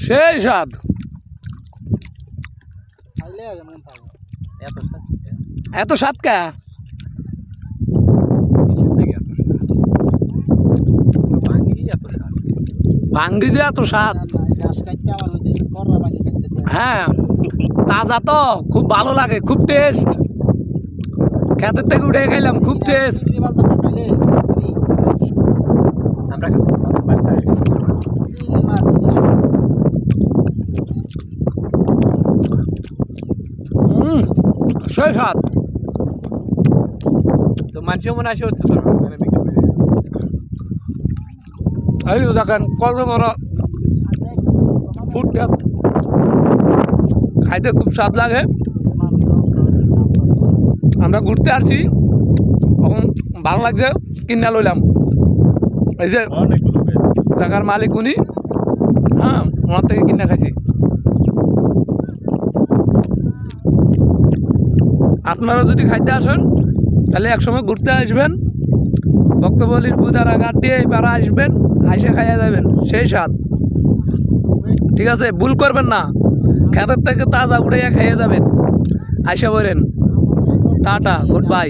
সেই স্বাদ। এত স্বাদ কা ভাঙ্গি যে এত স্বাদ। হ্যাঁ তাজা তো খুব ভালো লাগে, খুব টেস্ট। খেতের থেকে উঠে খাইলাম, খুব টেস্ট। সেই স্বাদ। তো মানুষ মনে আসে হচ্ছে এই তো দেখেন কত বড় ফুড ট্রাক, খাইতে খুব স্বাদ লাগে। আমরা ঘুরতে আসছি, তখন ভালো লাগছে, কিনা লইলাম। এই যে জায়গার মালিক উনি, হ্যাঁ ওনার থেকে কিনা খাইছি। আপনারা যদি খাইতে আসেন তাহলে একসময় ঘুরতে আসবেন, বক্তবলির বুধারা ঘাট দিয়ে এই পাড়া আসবেন, আইসে খাইয়া যাবেন, সেই স্বাদ। ঠিক আছে, ভুল করবেন না, খেতের থেকে তাজা উড়াইয়া খাইয়ে যাবেন। আইসা বলেন টাটা, গুড বাই।